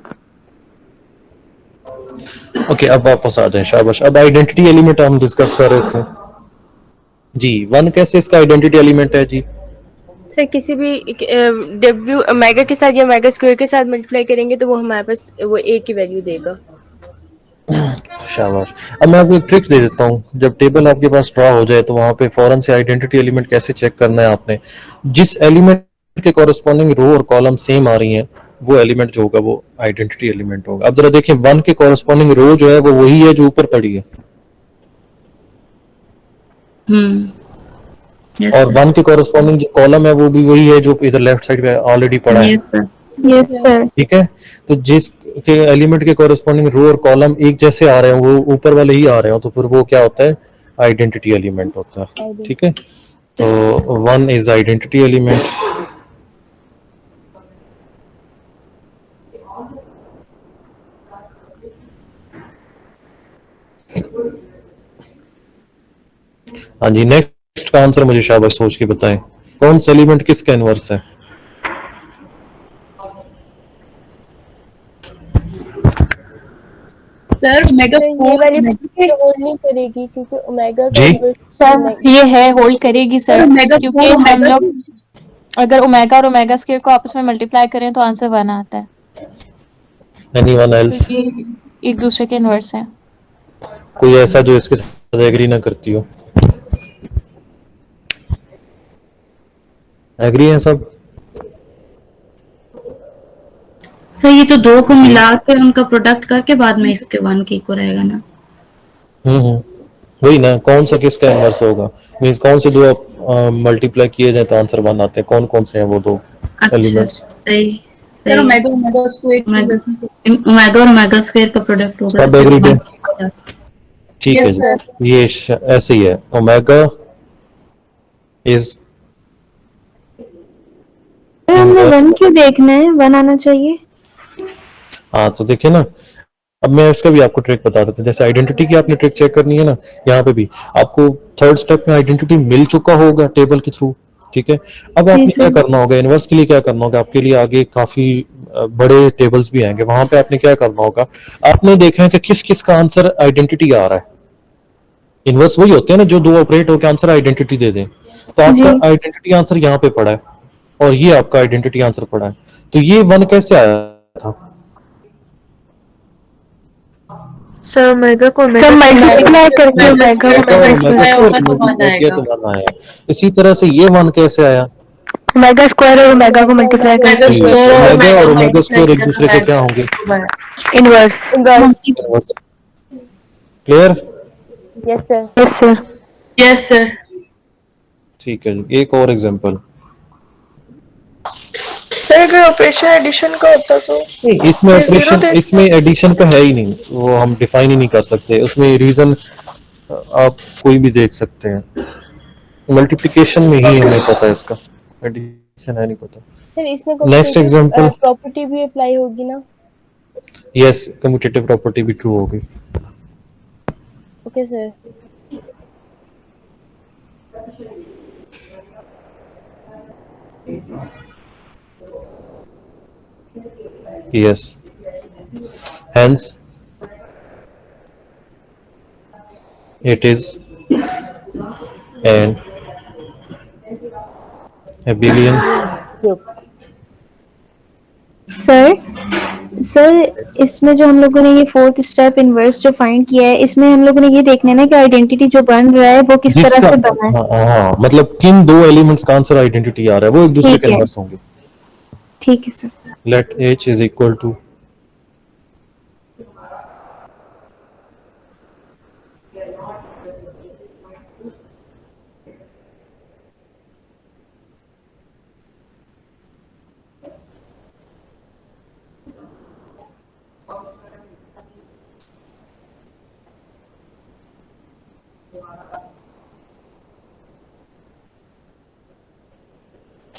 ओके, अब वापस आ जाए, शाबाश। अब आइडेंटिटी एलिमेंट हम डिस्कस कर रहे थे जी। 1 कैसे इसका आइडेंटिटी एलिमेंट है जी? सर किसी भी डब्ल्यू ओमेगा के साथ या ओमेगा स्क्वायर के साथ मल्टीप्लाई करेंगे तो वो हमारे पास वो ए की वैल्यू देगा। शाबाश। अब मैं आपको एक ट्रिक दे देता हूँ। जब टेबल आपके पास ड्रॉ हो जाए तो वहां पे फौरन से आइडेंटिटी एलिमेंट कैसे चेक करना है आपने, जिस एलिमेंट के कॉरेस्पॉन्डिंग रो और कॉलम सेम आ रही हैं वो एलिमेंट जो होगा वो आइडेंटिटी एलिमेंट होगा। अब जरा देखें 1 के कॉरेस्पॉन्डिंग रो जो है वो वही है जो ऊपर पड़ी है, Yes, और sir. 1 के कॉरेस्पॉन्डिंग जो कॉलम है वो भी वही है जो इधर लेफ्ट साइड पे ऑलरेडी पड़ा है। Yes, sir. Yes sir. ठीक है, तो जिस के एलिमेंट के कॉरेस्पॉन्डिंग रो और कॉलम एक जैसे आ रहे हो, वो ऊपर वाले ही आ रहे हो, तो फिर वो क्या होता है? आइडेंटिटी एलिमेंट होता है। ठीक है, तो 1 इज आइडेंटिटी एलिमेंट। हाँ जी, नेक्स्ट का आंसर मुझे शाबाश सोच के बताएं, कौन सा एलिमेंट किसका इनवर्स है? सर ओमेगा सर ये वाली होल्ड नहीं करेगी क्योंकि ओमेगा का जी? inverse ये है होल्ड करेगी सर, ओमेगा क्योंकि हम लोग अगर ओमेगा और ओमेगा स्क्वायर को आपस में मल्टीप्लाई करें तो आंसर 1 आता है, एनीवन एल्स? क्योंकि एक दूसरे के इनवर्स है। कोई ऐसा जो इसके साथ एग्री ना करती हो? एग्री हैं सब? सर ये तो 2 को मिला के उनका प्रोडक्ट करके बाद में इसके 1 के इक्वल रहेगा ना। वही ना, कौन सा किसका इनवर्स होगा, मींस कौन से दो मल्टीप्लाई किए जाए तो आंसर 1 आते हैं, कौन कौन से हैं वो दो अच्छा एलिमेंट्स? सही सर सही। ओमेगा ओमेगा स्क्वायर ओमेगा और ओमेगा स्क्वायर का प्रोडक्ट होगा। सब एग्री है? ठीक है Yes, जी, ये ऐसे ही है। ओमेगा इज हमें 1 क्यों देखना है? 1 आना चाहिए। हाँ, तो देखिए ना, अब मैं इसका भी आपको ट्रिक बता देता हूँ। जैसे आइडेंटिटी की आपने ट्रिक चेक करनी है ना, यहाँ पे भी आपको थर्ड स्टेप में आइडेंटिटी मिल चुका होगा टेबल के थ्रू। ठीक है, अब आपने क्या करना होगा, इनवर्स के लिए क्या करना होगा, आपके लिए आगे काफी बड़े टेबल्स भी आएंगे, वहां पे आपने क्या करना होगा, आपने देखना है कि किस किस का आंसर आइडेंटिटी आ रहा है। इनवर्स वही होते हैं ना जो दो ऑपरेट होकर आंसर आइडेंटिटी दे दें। तो आपका आइडेंटिटी आंसर यहाँ पे पड़ा है और ये आपका आइडेंटिटी आंसर पड़ा है, तो ये 1 कैसे आया था? सर ओमेगा को मल्टीप्लाई करके ओमेगा तो 1 आया। इसी तरह से ये 1 कैसे आया? ओमेगा स्क्वायर और ओमेगा को मल्टीप्लाई करके ओमेगा और ओमेगा स्क्वायर एक दूसरे के क्या होंगे? Inverse. Clear? Yes sir. Yes sir. Yes sir. ठीक है जी, एक और एग्जांपल। सर अगर ऑपरेशन एडिशन का होता तो नहीं, इसमें एडिशन का है ही नहीं, वो हम डिफाइन ही नहीं कर सकते। उसमें रीजन आप कोई भी देख सकते हैं, मल्टीप्लिकेशन में ही हमें पता है इसका, एडिशन है नहीं पता। सर इसमें नेक्स्ट एग्जांपल। प्रॉपर्टी भी अप्लाई होगी ना? यस, कम्यूटेटिव प्रॉपर्टी भी ट्रू होगी। Okay sir. Yes. Hence, it is an abelian. Sir इसमें जो हम लोगों ने ये 4th स्टेप इनवर्स जो फाइंड किया है, इसमें हम लोगों ने ये देखना है ना कि आइडेंटिटी जो बन रहा है वो किस तरह से बना है। हाँ, मतलब किन दो एलिमेंट्स का आंसर आइडेंटिटी आ रहा है वो एक दूसरे के इनवर्स होंगे। ठीक है sir. Let H is equal to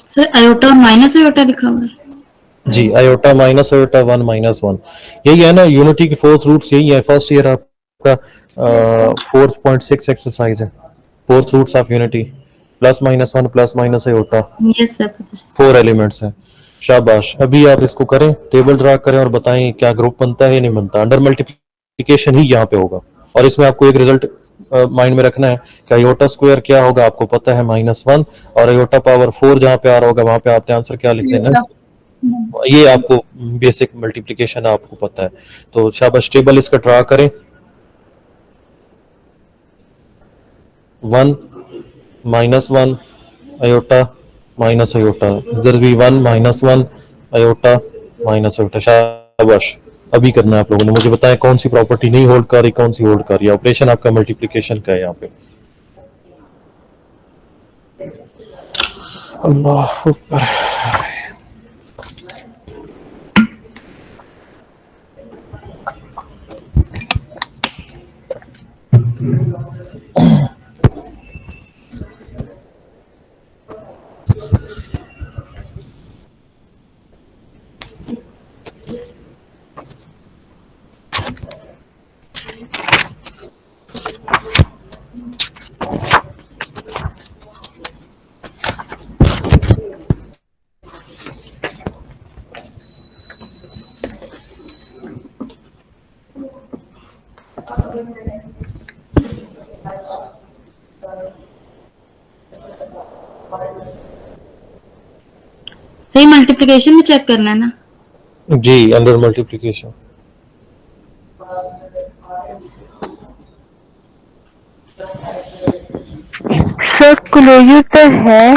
sir iota और माइनस आयोटा लिखा हुआ है जी, आयोटा माइनस आयोटा 1 माइनस 1, यही है ना यूनिटी के फोर्थ रूट्स, यही है। फर्स्ट ईयर आपका 4.6 एक्सरसाइज है, fourth roots of unity. Plus minus 1 plus minus iota, yes sir पता चला। 4 एलिमेंट्स हैं। शाबाश, अभी आप इसको करें, टेबल ड्रा करें और बताएं क्या ग्रुप बनता है या नहीं बनता। अंडर मल्टीप्लिकेशन ही यहाँ पे होगा और इसमें आपको एक रिजल्ट माइंड में रखना है कि आयोटा स्क्वायर क्या होगा, आपको पता है -1, और आयोटा पावर 4 जहाँ पे आ रहा होगा वहां पे आपने आंसर क्या लिख देना है, ये आपको बेसिक मल्टीप्लिकेशन आपको पता है। तो शाबाश, टेबल इसका ड्रा करें। 1 -1 आयोटा माइनस आयोटा, इधर भी 1 -1 आयोटा माइनस आयोटा। शाबाश, अभी करना है आप लोगों ने। मुझे बताएं कौन सी प्रॉपर्टी नहीं होल्ड कर रही, कौन सी होल्ड कर रही है। ऑपरेशन आपका मल्टीप्लिकेशन का है यहाँ पे। अल्लाह अकबर। सही मल्टीप्लिकेशन में चेक करना है ना जी, अंडर मल्टीप्लिकेशन। सर क्लोजर तो है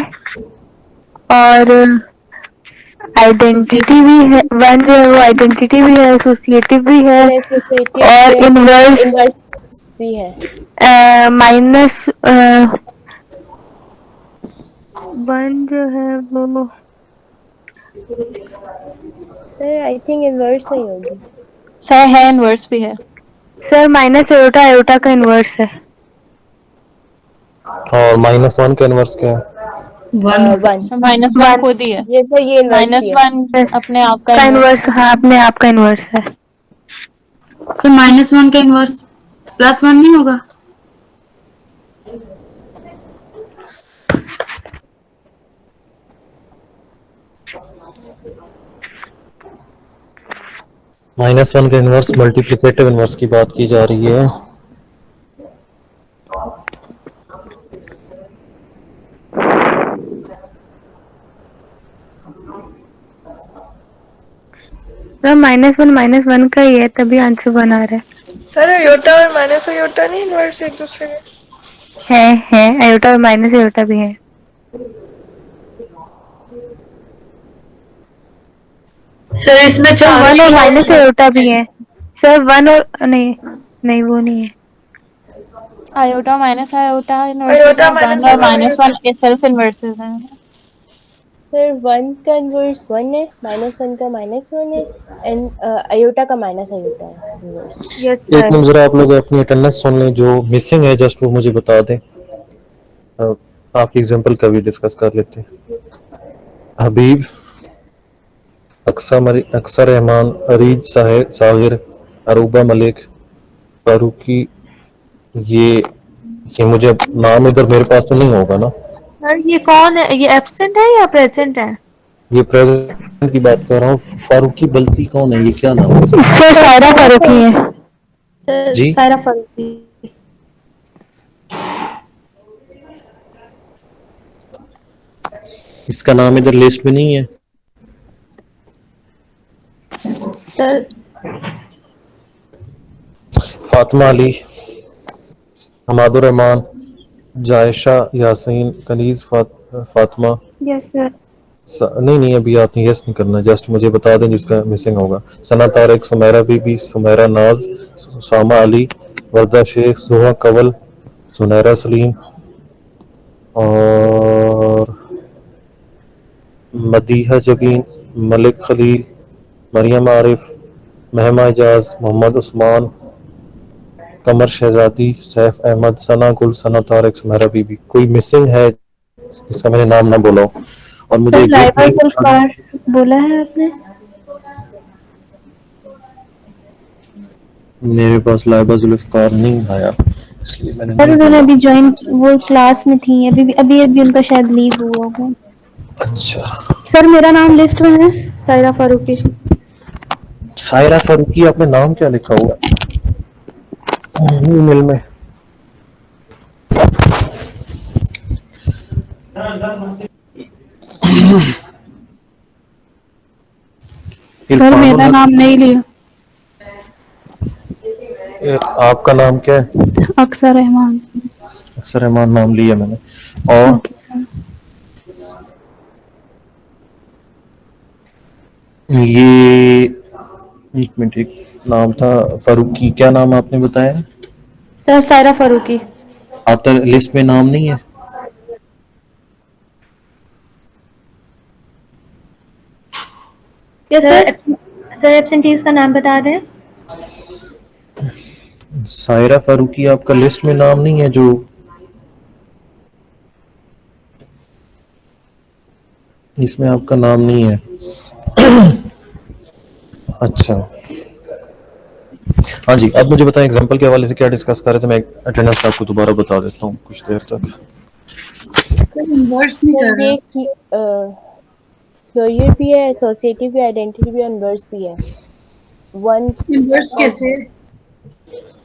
और आइडेंटिटी भी है, वन जो है वो आइडेंटिटी भी है, एसोसिएटिव भी है और इनवर्स भी है। माइनस वन जो है वो सर आई थिंक इनवर्स नहीं होगी। सर है, इनवर्स भी है। सर माइनस आयोटा आयोटा का इनवर्स है। और -1 का इनवर्स क्या है? 1 -1 खुद ही है। ये सर ये इनवर्स भी है। -1 अपने आप का का इनवर्स। इनवर्स, हाँ अपने आप का इनवर्स है। सर -1 का इनवर्स +1 नहीं होगा? -1 का इनवर्स मल्टीप्लिकेटिव इनवर्स की बात की जा रही है। सर -1 का ही है, तभी आंसर बना रहा है। सर आयोटा और माइनस आयोटा नहीं इनवर्स एक दूसरे के? है आयोटा और माइनस आयोटा भी है। सर इसमें सर 1 और माइनस आयोटा भी है। सर 1 और नहीं वो नहीं है। Iota minus iota inverses iota है, माइनस 1 और आयोटा। -1 सेल्फ इनवर्सेस हैं। सर 1 का इनवर्स 1 है, -1 का -1 है एंड आयोटा का माइनस आयोटा है इनवर्स। यस एक सर। मिनट जरा आप लोग अपनी अटेंडेंस सुन लें, जो मिसिंग है जस्ट वो मुझे बता दें। आपकी एग्जांपल का भी डिस्कस कर लेते हैं। हबीब, अक्सर रहमान, अरीज साहिर, अरूबा मलिक, फारूकी। ये मुझे नाम इधर मेरे पास तो नहीं होगा ना। सर ये कौन है? ये एब्सेंट है या प्रेजेंट है? ये प्रेजेंट की बात कर रहा हूँ। फारूकी बल्ती कौन है, ये क्या नाम है? सर सारा फारूकी है। जी सारा फरूकी। इसका नाम इधर लिस्ट में नहीं है। Sir Fatima Ali, Hamadur Rahman, Jaisha Yaseen, Kaneez Fatima. Yes sir. नहीं अभी आपने यस नहीं करना, जस्ट मुझे बता दें जिसका मिसिंग होगा। सना तारिक, सुमेरा बीबी, सुमेरा नाज, सामा अली, वर्दा शेख, सुहा कवल, सुनैरा सलीम और मदीहा जबीन, मलिक खलील, मरियम आरिफ, महमा एजाज, मोहम्मद उस्मान, कमर शहजादी, सैफ अहमद, सना गुल, सना तारिक, सुमेरा बीबी। कोई मिसिंग है जिसका मैंने नाम ना बोला हो? और मुझे लाइबा जुल्फकार बोला है आपने? मेरे पास लाइबा जुल्फकार नहीं आया। इसलिए मैंने सर नहीं उन्होंने बोला। अभी ज्वाइन, वो क्लास में थी, अभी उनका शायद लीव हुआ होगा। अच्छा, सर मेरा नाम लिस्ट में है, सायरा फारूकी। सायरा फारूकी, आपने नाम क्या लिखा हुआ ईमेल में? सर मेरा नाम नहीं लिया। आपका नाम क्या है? अक्सर रहमान। अक्सर रहमान नाम लिया मैंने। और ओके सर। ये एक मिनट, एक नाम था फारूकी, क्या नाम आपने बताया? सर सायरा फारूकी। आता लिस्ट में नाम नहीं है? Yes sir. सर एब्सेंटीज का नाम बता दें। सायरा फारूकी आपका लिस्ट में नाम नहीं है जो? इसमें आपका नाम नहीं है। अच्छा, हाँ जी, अब मुझे बताएं एग्जांपल के हवाले से क्या डिस्कस कर रहे थे। मैं अटेंडेंस आपको दोबारा बता देता हूँ कुछ देर तक। इन्वर्स नहीं कर सर रहा। ये क्लोजर भी है, एसोसिएटिव भी, आइडेंटिटी भी, इनवर्स भी है। वन, इन्वर्स कैसे?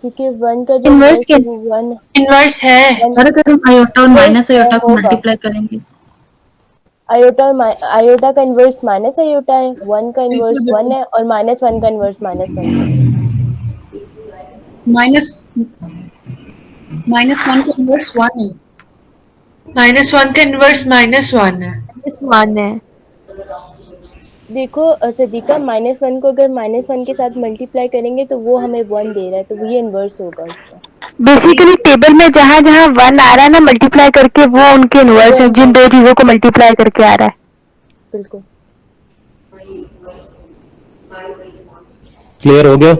क्योंकि वन का जो इनवर्स इनवर्स है कैसे? वो वन इन्वर्स है। और अगर हम आयोटा और माइनस आयोटा को होगा। मल्टीप्लाई करेंगे, आयोटा का इनवर्स माइनस आयोटा है, वन का इनवर्स वन है, और माइनस वन का इनवर्स माइनस वन है। माइनस -1 का इन्वर्स 1 है। -1 का इन्वर्स -1 है। इस वन है। देखो सदीका, माइनस वन को अगर माइनस वन के साथ मल्टीप्लाई करेंगे तो वो हमें वन दे रहा है, तो ये इनवर्स होगा उसका। बेसिकली टेबल में जहाँ जहाँ वन आ रहा है ना मल्टीप्लाई करके, वो उनके इनवर्स है, जिन दो चीजों को मल्टीप्लाई करके आ रहा है। बिल्कुल क्लियर हो गया?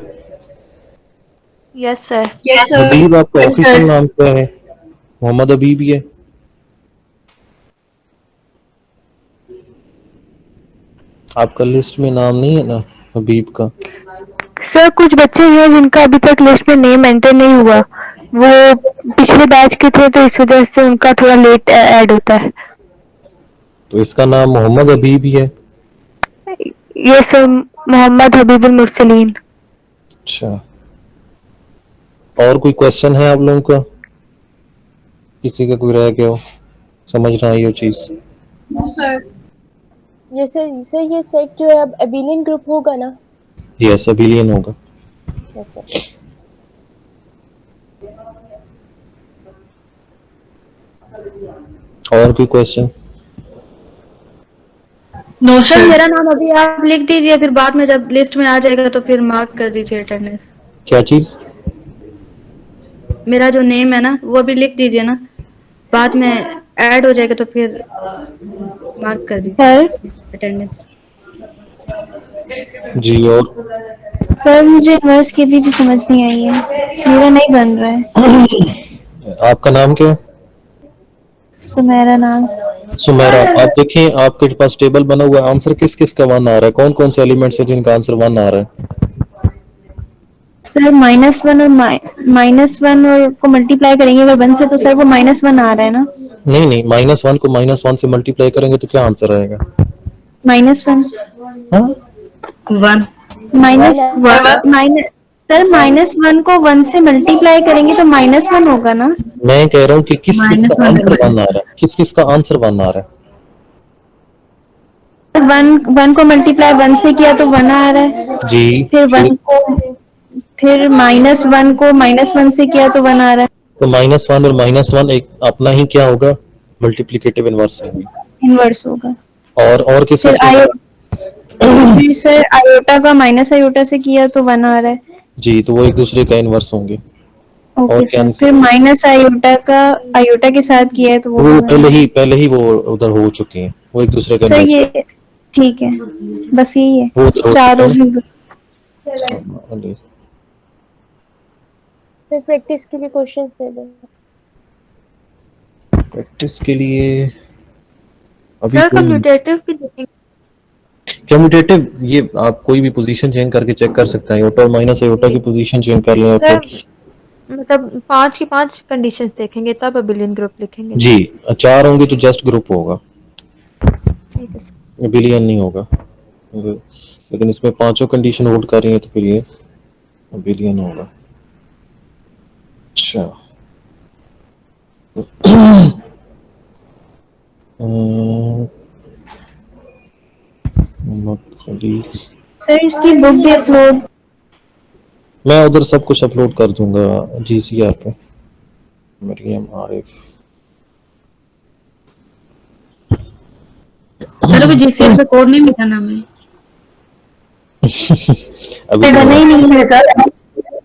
Yes sir. यस हबीब आपका Yes, ऑफिशियल sir. नाम क्या है? मोहम्मद हबीब ही है? आपका लिस्ट में नाम नहीं है ना हबीब का? सर कुछ बच्चे हैं जिनका अभी तक लिस्ट में नेम एंटर नहीं हुआ, वो पिछले बैच के थे, तो इस वजह से उनका थोड़ा लेट ऐड होता है। तो इसका नाम मोहम्मद हबीब ही है? ये सर मोहम्मद हबीबुल मुरसलीन। अच्छा, और कोई क्वेश्चन है आप लोगों का? किसी का कोई रह गया हो, समझ ना आई हो चीज? No sir. ये सर ये सेट जो है अब एबिलियन ग्रुप होगा ना? यस, अबिलियन होगा। Yes sir. और कोई क्वेश्चन? No sir sir. मेरा नाम अभी आप लिख दीजिए, फिर बाद में जब लिस्ट में आ जाएगा तो फिर मार्क कर दीजिए अटेंडेंस। क्या चीज? मेरा जो नेम है ना वो अभी लिख दीजिए ना, बाद में ऐड हो जाएगा तो फिर मार्क कर दीजिए सर अटेंडेंस। जी, और सर मुझे इनवर्स की भी समझ नहीं आई है, मेरा नहीं बन रहा है। आपका नाम क्या है? सुमेरा नाम। सुमेरा। आप देखें आपके पास टेबल बना हुआ है, आंसर किस किस का वन आ रहा है? कौन कौन से एलिमेंट्स है जिनका आंसर वन आ रहा है? सर -1 और -1 और को मल्टीप्लाई करेंगे अगर 1 से, तो सर वो -1 आ रहा है ना? नहीं नहीं, -1 को -1 से मल्टीप्लाई करेंगे तो क्या आंसर आएगा? -1 हाँ, 1। माइनस वन माइनस सर -1 को 1 से मल्टीप्लाई करेंगे तो -1 होगा ना? मैं कह रहा हूँ कि किस किस का -1 आंसर है। वन आ रहा है, किस किस का आंसर वन आ रहा है? 1 को मल्टीप्लाई 1 से किया तो 1 आ रहा है, जी, फिर 1 को, फिर -1 को -1 से किया तो 1 आ रहा है, तो -1 और -1 एक अपना ही क्या होगा? मल्टीप्लिकेटिव इनवर्स होगी। इनवर्स होगा। और किसका फिर फिर सर आयोटा का माइनस आयोटा से किया तो 1 आ रहा है। जी, तो वो एक दूसरे का इनवर्स होंगे। ओके और क्या सर, फिर माइनस आयोटा का आयोटा के साथ किया है तो वो वो होगा। पहले ही वो उधर हो चुके हैं, वो एक दूसरे का सर inverse ये ठीक है, बस यही है, वो तो चारों ही। होंगे। फिर प्रैक्टिस के लिए क्वेश्चंस दे दो। प्रैक्टिस के लिए अभी सर कोई कम्यूटेटिव भी देखेंगे। कम्यूटेटिव, ये आप कोई भी पोजीशन चेंज करके चेक कर सकते हैं। आयोटा और माइनस आयोटा की पोजीशन चेंज कर लें सर आपको। मतलब 5 की 5 कंडीशंस देखेंगे तब अबिलियन ग्रुप लिखेंगे। जी 4 होंगे तो जस्ट ग्रुप होगा, ठीक है सर। बिलियन नहीं होगा। लेकिन इसमें 5 कंडीशन होल्ड कर रही है तो फिर ये बिलियन होगा। अच्छा सर इसकी बुक भी अपलोड मैं उधर सब कुछ अपलोड कर दूंगा GCR पे। मरियम आरिफ सर वो GCL पे कोड नहीं मिला ना हमें।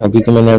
अभी तो मैंने